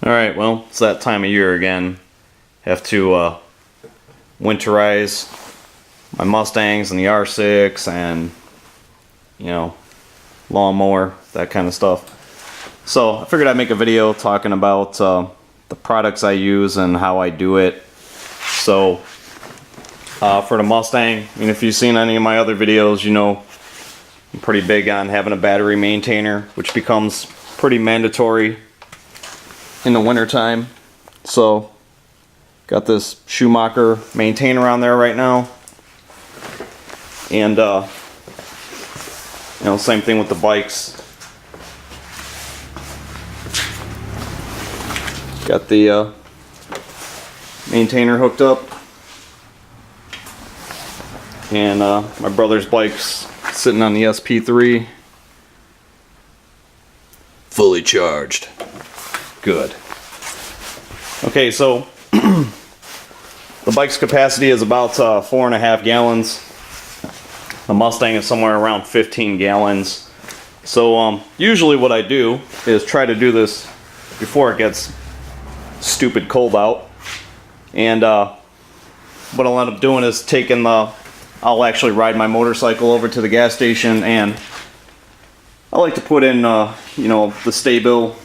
Alright, well, it's that time of year again. Have to winterize my Mustangs and the R6 and, you know, lawnmower, that kind of stuff. So I figured I'd make a video talking about the products I use and how I do it. So for the Mustang, I mean, if you've seen any of my other videos, you know I'm pretty big on having a battery maintainer, which becomes pretty mandatory in the winter time. So got this Schumacher maintainer on there right now, and you know, same thing with the bikes. Got the maintainer hooked up, and my brother's bike's sitting on the SP3, fully charged. Good. Okay, so the bike's capacity is about 4.5 gallons. The Mustang is somewhere around 15 gallons. So usually what I do is try to do this before it gets stupid cold out. And what I'll end up doing is taking I'll actually ride my motorcycle over to the gas station, and I like to put in you know, the stay-bill.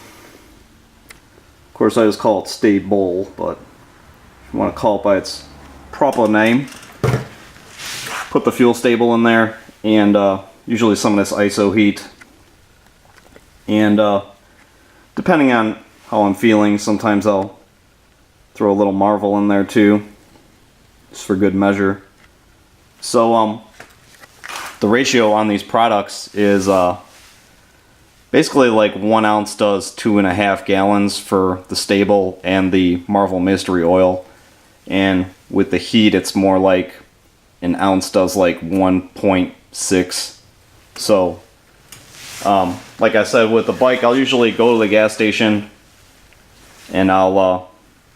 Of course, I just call it stay-bowl, but if you want to call it by its proper name, put the fuel stable in there, and usually some of this ISO heat. And depending on how I'm feeling, sometimes I'll throw a little Marvel in there too, just for good measure. So the ratio on these products is basically like 1 ounce does 2.5 gallons for the stable and the Marvel Mystery Oil, and with the heat it's more like 1 ounce does like 1.6. So like I said, with the bike, I'll usually go to the gas station and I'll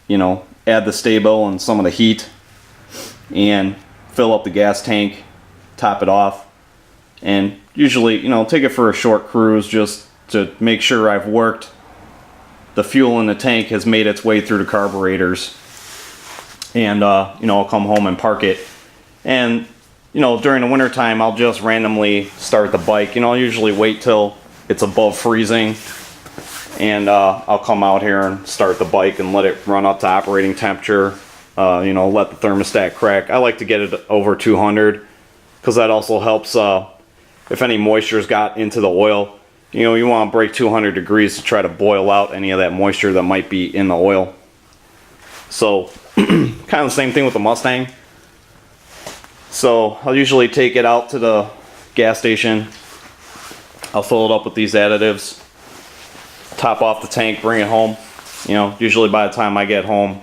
you know, add the stable and some of the heat and fill up the gas tank, top it off, and usually, you know, take it for a short cruise just to make sure I've worked the fuel in the tank has made its way through the carburetors. And you know, I'll come home and park it. And you know, during the winter time, I'll just randomly start the bike. You know, I'll usually wait till it's above freezing, and I'll come out here and start the bike and let it run up to operating temperature. You know, let the thermostat crack. I like to get it over 200 because that also helps if any moisture's got into the oil. You know, you want to break 200 degrees to try to boil out any of that moisture that might be in the oil. So kind of the same thing with the Mustang. So I'll usually take it out to the gas station. I'll fill it up with these additives, top off the tank, bring it home. You know, usually by the time I get home,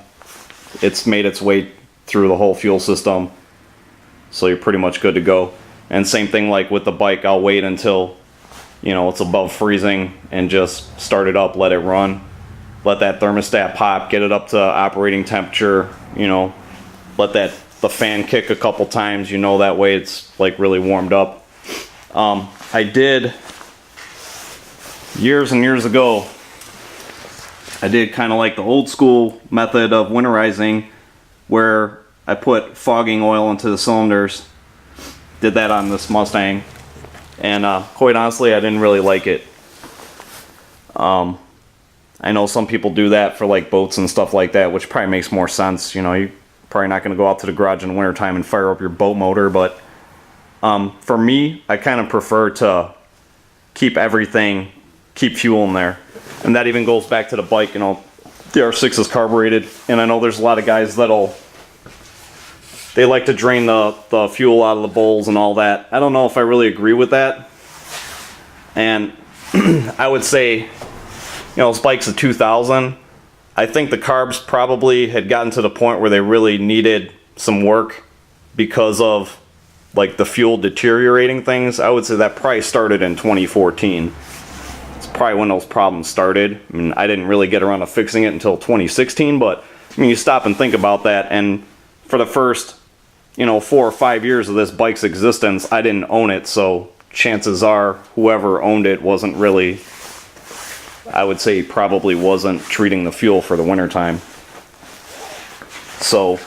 it's made its way through the whole fuel system, so you're pretty much good to go. And same thing like with the bike, I'll wait until, you know, it's above freezing and just start it up, let it run, let that thermostat pop, get it up to operating temperature, you know, let the fan kick a couple times, you know, that way it's like really warmed up. I did years and years ago, I did kind of like the old school method of winterizing, where I put fogging oil into the cylinders. Did that on this Mustang, and quite honestly, I didn't really like it. I know some people do that for like boats and stuff like that, which probably makes more sense. You know, you're probably not going to go out to the garage in the wintertime and fire up your boat motor, but for me, I kind of prefer to keep fuel in there. And that even goes back to the bike. You know, the R6 is carbureted, and I know there's a lot of guys they like to drain the fuel out of the bowls and all that. I don't know if I really agree with that. And I would say, you know, this bike's a 2000. I think the carbs probably had gotten to the point where they really needed some work because of like the fuel deteriorating things. I would say that probably started in 2014. Probably when those problems started. I mean, I didn't really get around to fixing it until 2016, but I mean, you stop and think about that, and for the first, you know, 4 or 5 years of this bike's existence, I didn't own it, so chances are whoever owned it wasn't really I would say probably wasn't treating the fuel for the wintertime. So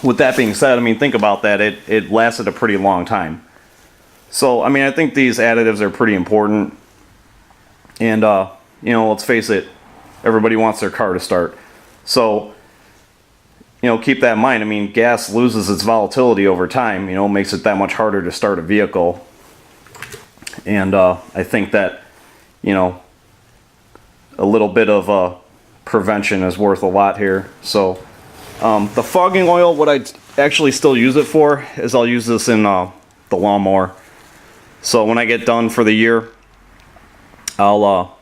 with that being said, I mean, think about that. It lasted a pretty long time. So, I mean, I think these additives are pretty important. And, you know, let's face it, everybody wants their car to start. So, you know, keep that in mind. I mean, gas loses its volatility over time, you know, makes it that much harder to start a vehicle. And I think that, you know, a little bit of prevention is worth a lot here. So, the fogging oil, what I actually still use it for is I'll use this in the lawnmower. So when I get done for the year, I'll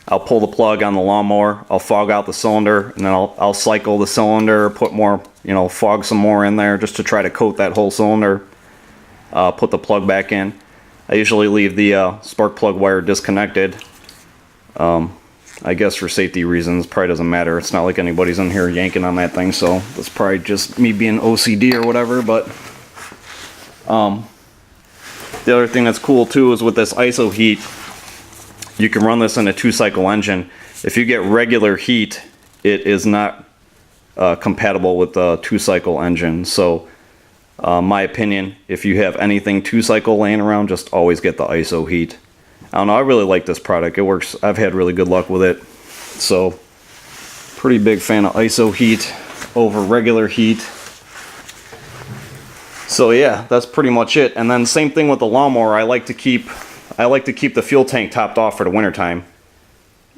pull the plug on the lawnmower, I'll fog out the cylinder, and then I'll cycle the cylinder, put more, you know, fog some more in there just to try to coat that whole cylinder, put the plug back in. I usually leave the spark plug wire disconnected. I guess for safety reasons, probably doesn't matter. It's not like anybody's in here yanking on that thing, so that's probably just me being OCD or whatever. But the other thing that's cool too is with this ISO heat, you can run this in a 2-cycle engine. If you get regular heat, it is not compatible with a 2-cycle engine. So my opinion, if you have anything 2-cycle laying around, just always get the ISO heat. I don't know, I really like this product. It works. I've had really good luck with it. So, pretty big fan of ISO heat over regular heat. So yeah, that's pretty much it. And then same thing with the lawnmower. I like to keep the fuel tank topped off for the wintertime.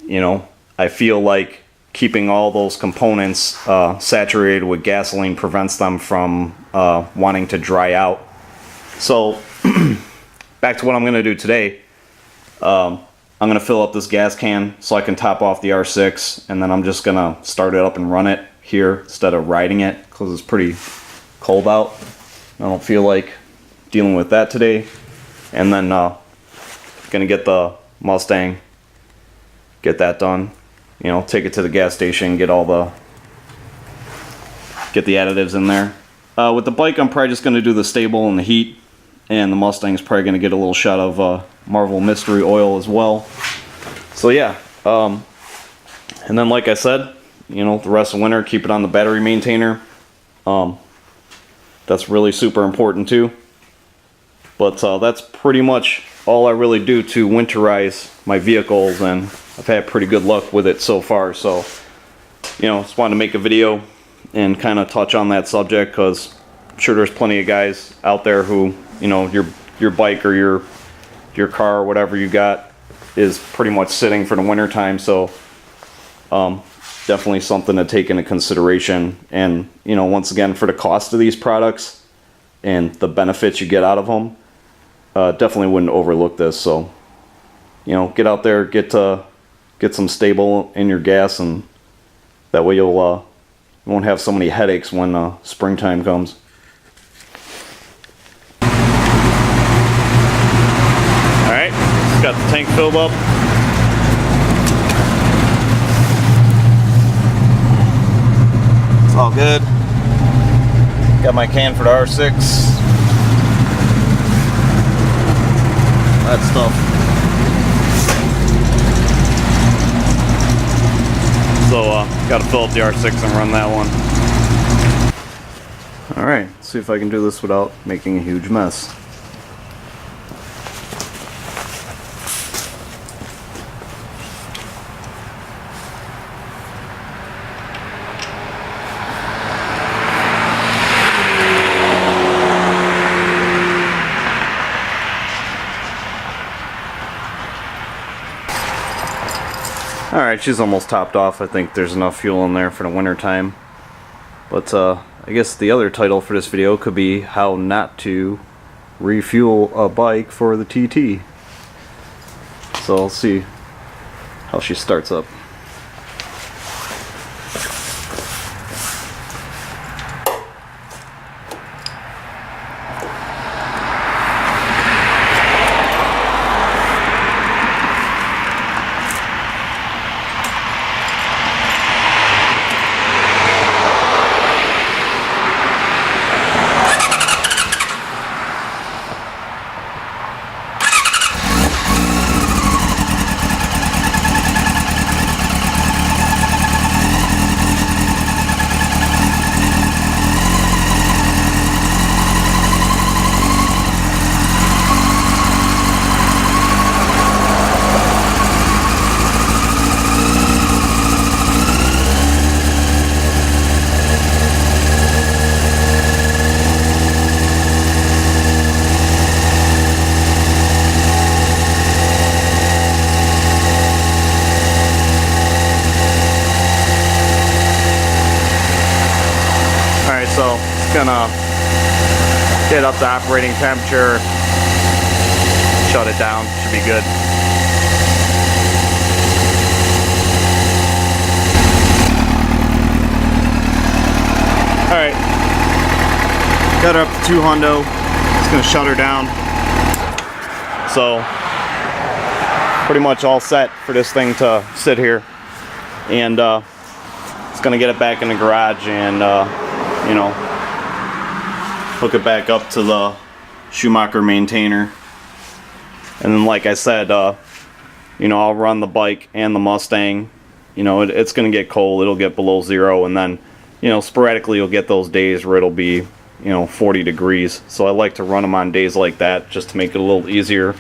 You know, I feel like keeping all those components saturated with gasoline prevents them from wanting to dry out. So, back to what I'm going to do today. I'm going to fill up this gas can so I can top off the R6, and then I'm just going to start it up and run it here instead of riding it because it's pretty cold out. I don't feel like dealing with that today. And then going to get the Mustang, get that done, you know, take it to the gas station, get the additives in there. With the bike, I'm probably just going to do the stable and the heat, and the Mustang's probably going to get a little shot of Marvel Mystery Oil as well. So yeah, and then like I said, you know, the rest of winter, keep it on the battery maintainer. That's really super important too. But that's pretty much all I really do to winterize my vehicles, and I've had pretty good luck with it so far. So, you know, just wanted to make a video and kind of touch on that subject, because I'm sure there's plenty of guys out there who, you know, your bike or your car or whatever you got is pretty much sitting for the winter time. So definitely something to take into consideration. And, you know, once again, for the cost of these products and the benefits you get out of them, definitely wouldn't overlook this. So, you know, get out there, get some stable in your gas, and that way you won't have so many headaches when springtime comes. Alright, just got the tank filled up. It's all good. Got my can for the R6. That stuff. So, got to fill up the R6 and run that one. Alright, let's see if I can do this without making a huge mess. Alright, she's almost topped off. I think there's enough fuel in there for the winter time. But I guess the other title for this video could be how not to refuel a bike for the TT. So I'll see how she starts up. get up to operating temperature, shut it down, should be good. Alright, got her up to 2 hundo, it's going to shut her down. So, pretty much all set for this thing to sit here. And it's going to get it back in the garage and, you know, hook it back up to the Schumacher maintainer. And then, like I said, you know, I'll run the bike and the Mustang. You know, it's going to get cold, it'll get below 0, and then, you know, sporadically you'll get those days where it'll be, you know, 40 degrees. So I like to run them on days like that just to make it a little easier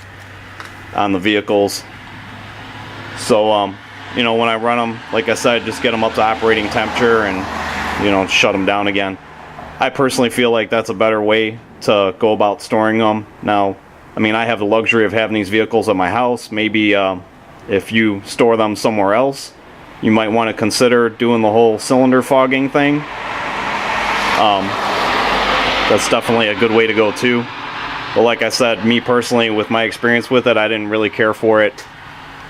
on the vehicles. So, you know, when I run them, like I said, just get them up to operating temperature and, you know, shut them down again. I personally feel like that's a better way to go about storing them. Now, I mean, I have the luxury of having these vehicles at my house. Maybe if you store them somewhere else, you might want to consider doing the whole cylinder fogging thing. That's definitely a good way to go too. But like I said, me personally, with my experience with it, I didn't really care for it.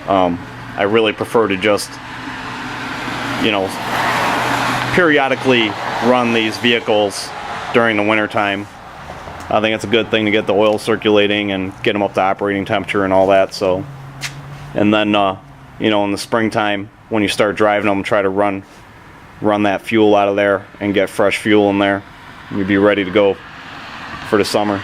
I really prefer to just, you know, periodically run these vehicles during the winter time. I think it's a good thing to get the oil circulating and get them up to operating temperature and all that. So, and then you know, in the springtime when you start driving them, try to run that fuel out of there and get fresh fuel in there. You'd be ready to go for the summer.